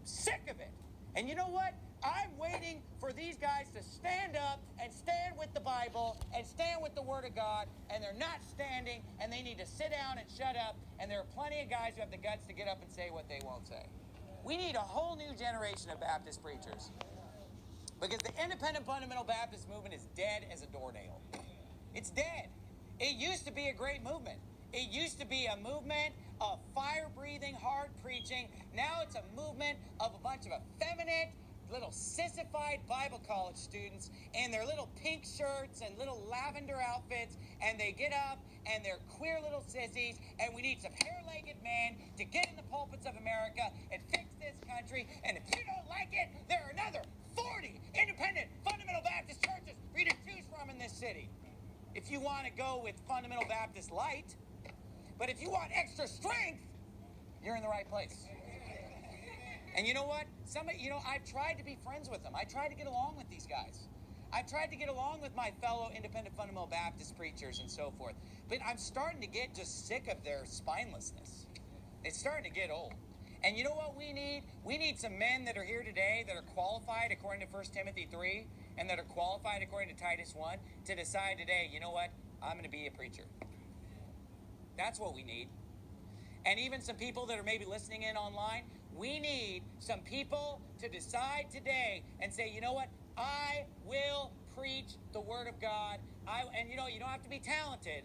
sick of it. And you know what? I'm waiting for these guys to stand up and stand with the Bible and stand with the Word of God, and they're not standing, and they need to sit down and shut up, and there are plenty of guys who have the guts to get up and say what they won't say. We need a whole new generation of Baptist preachers, because the independent fundamental Baptist movement is dead as a doornail. It's dead. It used to be a great movement. It used to be a movement of fire-breathing, hard preaching. Now it's a movement of a bunch of effeminate, little sissified Bible college students in their little pink shirts and little lavender outfits, and they get up and they're queer little sissies, and we need some hair-legged men to get in the pulpits of America and fix this country. And if you don't like it, there are another 40 independent fundamental Baptist churches for you to choose from in this city. If you want to go with fundamental Baptist light, but if you want extra strength, you're in the right place. And you know what? I've tried to be friends with them. I tried to get along with these guys. I've tried to get along with my fellow independent fundamental Baptist preachers and so forth. But I'm starting to get just sick of their spinelessness. It's starting to get old. And you know what we need? We need some men that are here today that are qualified according to 1 Timothy 3 and that are qualified according to Titus 1 to decide today, you know what? I'm going to be a preacher. That's what we need. And even some people that are maybe listening in online, we need some people to decide today and say, you know what? I will preach the Word of God. And you don't have to be talented.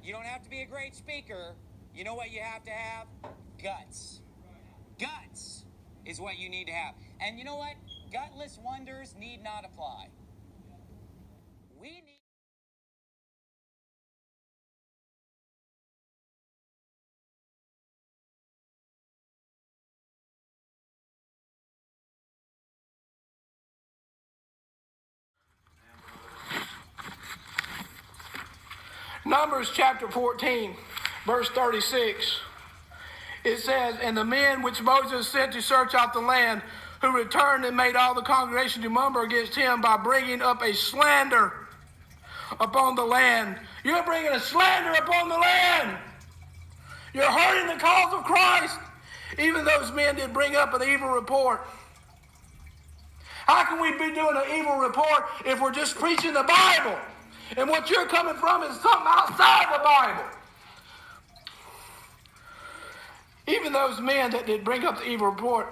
You don't have to be a great speaker. You know what you have to have? Guts. Guts is what you need to have. And you know what? Gutless wonders need not apply. We need... Numbers chapter 14, verse 36. It says, and the men which Moses sent to search out the land, who returned and made all the congregation to murmur against him by bringing up a slander upon the land. You're bringing a slander upon the land. You're hurting the cause of Christ. Even those men did bring up an evil report. How can we be doing an evil report if we're just preaching the Bible? And what you're coming from is something outside the Bible. Even those men that did bring up the evil report,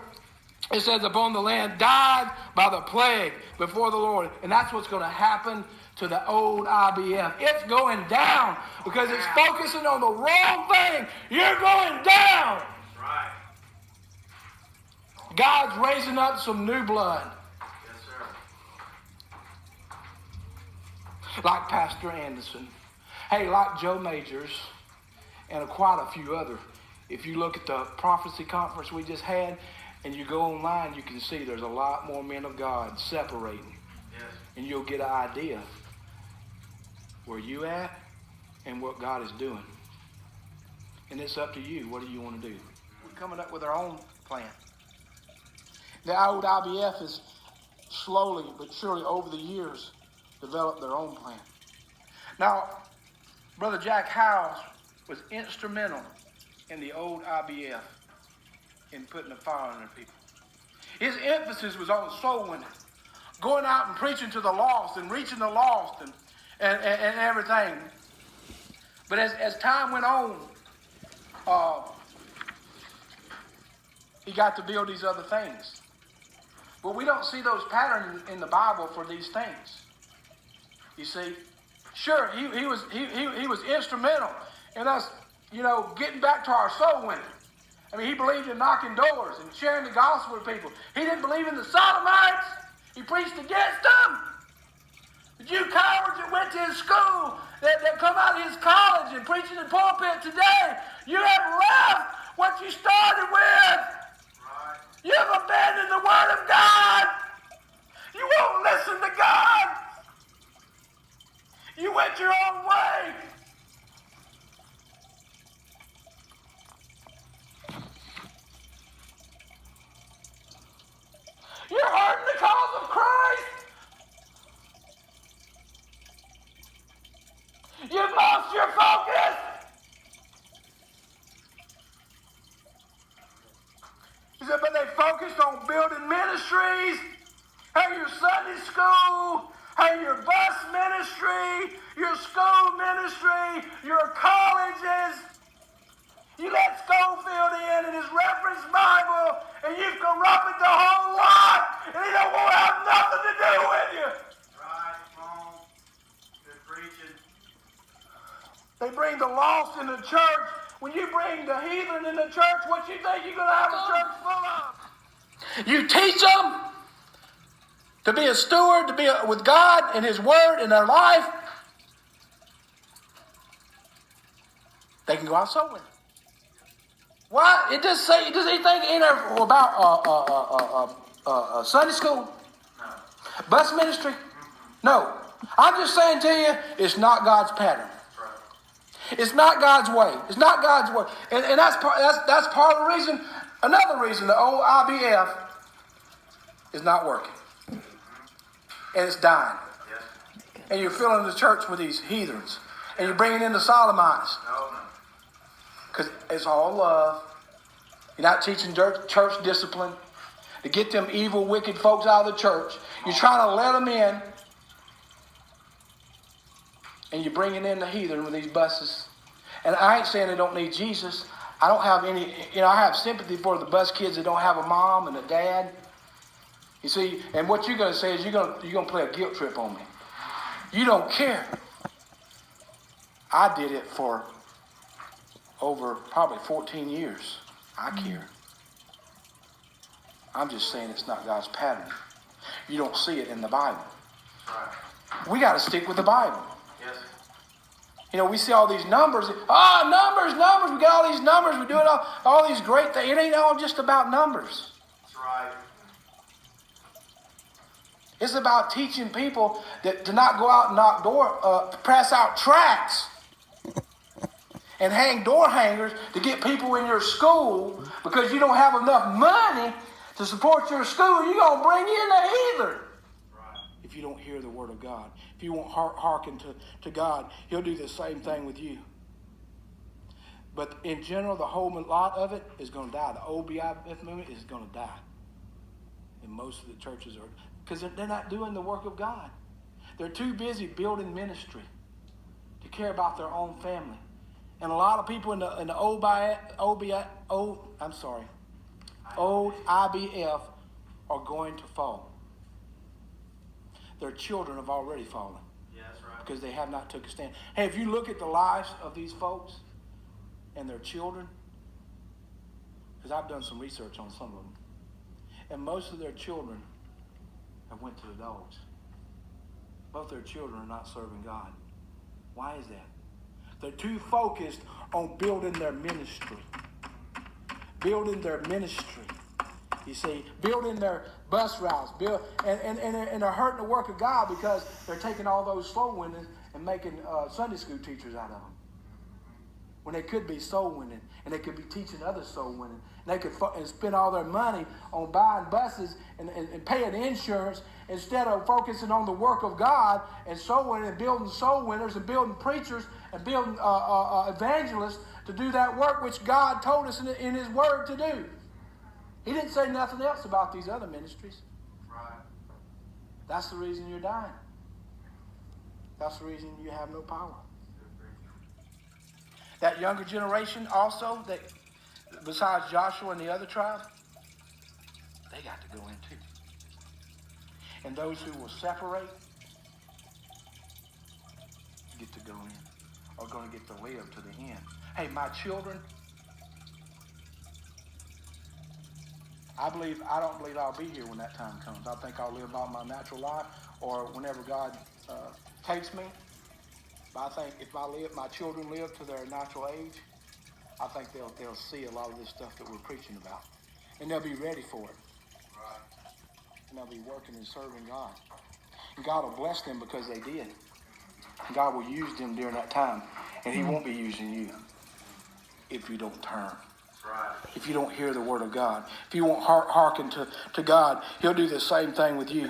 it says upon the land, died by the plague before the Lord. And that's what's going to happen to the old IBF. It's going down because it's focusing on the wrong thing. You're going down. Right. God's raising up some new blood. Yes, sir. Like Pastor Anderson. Hey, like Joe Majors and quite a few other. If you look at the prophecy conference we just had and you go online, you can see there's a lot more men of God separating. Yes. And you'll get an idea where you at and what God is doing. And it's up to you. What do you want to do? We're coming up with our own plan. The old IBF has slowly but surely over the years developed their own plan. Now, Brother Jack Howes was instrumental in the old IBF in putting a fire under people. His emphasis was on soul winning, going out and preaching to the lost and reaching the lost and everything. But as time went on, he got to build these other things. But we don't see those patterns in the Bible for these things. You see, sure, he was instrumental in us, getting back to our soul winning. I mean, he believed in knocking doors and sharing the gospel with people. He didn't believe in the sodomites. He preached against them. The Jew cowards that went to his school, that come out of his college and preaching in the pulpit today, you have left what you started with. Right. You have abandoned the Word of God. You won't listen to God. You went your own way. You're hurting the cause of Christ. You've lost your focus. He said, but they focus Sunday school, hey, your bus ministry, your school ministry, your colleges. You let Schofield in his reference Bible, and you've corrupted the whole lot, and he don't want to have nothing to do with you. Right, come on. Good preaching. They bring the lost in the church. When you bring the heathen in the church, what you think you're going to have a church full of? You teach them to be a steward, to be with God and His Word in their life. They can go out soul winning. Why? It does say, does anything in there about Sunday school? No. Bus ministry? No. I'm just saying to you, it's not God's pattern. Right. It's not God's way. It's not God's way. And that's part of the reason, another reason the old IBF is not working. And it's dying. Yes. And you're filling the church with these heathens. And you're bringing in the Sodomites. No. Because it's all love. You're not teaching church discipline to get them evil, wicked folks out of the church. You're trying to let them in. And you're bringing in the heathen with these buses. And I ain't saying they don't need Jesus. I don't have any, I have sympathy for the bus kids that don't have a mom and a dad. You see, and what you're going to say is you're going to play a guilt trip on me. You don't care. I did it for over probably 14 years. I care. I'm just saying it's not God's pattern. You don't see it in the Bible. Right. We got to stick with the Bible. Yes. We see all these numbers. Numbers. We got all these numbers. We do it all these great things. It ain't all just about numbers. That's right. It's about teaching people that to not go out and press out tracts and hang door hangers to get people in your school because you don't have enough money to support your school. You're going to bring in the heathen. Right. If you don't hear the word of God, if you won't hearken to God, He'll do the same thing with you. But in general, the whole lot of it is going to die. The OBIF movement is going to die. And most of the churches are, because they're not doing the work of God. They're too busy building ministry to care about their own family. And a lot of people in the old IBF are going to fall. Their children have already fallen. Yeah, that's right. Because they have not took a stand. Hey, if you look at the lives of these folks and their children, because I've done some research on some of them, and most of their children have went to the dogs. Both their children are not serving God. Why is that? They're too focused on building their ministry. Building their ministry. You see, building their bus routes. And they're hurting the work of God because they're taking all those soul winners and making Sunday school teachers out of them. When they could be soul winning, and they could be teaching others soul winning. And they could spend all their money on buying buses and paying insurance instead of focusing on the work of God and soul winning and building soul winners and building preachers and building evangelists to do that work which God told us in His Word to do. He didn't say nothing else about these other ministries. Right. That's the reason you're dying. That's the reason you have no power. That younger generation also, that besides Joshua and the other tribes, they got to go in too. And those who will separate get to go in, are going to get to live to the end. Hey, my children, I don't believe I'll be here when that time comes. I think I'll live out my natural life, or whenever God takes me. But I think if my children live to their natural age, I think they'll see a lot of this stuff that we're preaching about, and they'll be ready for it. Right. And they'll be working and serving God. And God will bless them because they did. And God will use them during that time, and He won't be using you if you don't turn. Right. If you don't hear the word of God, if you won't hearken to God, He'll do the same thing with you.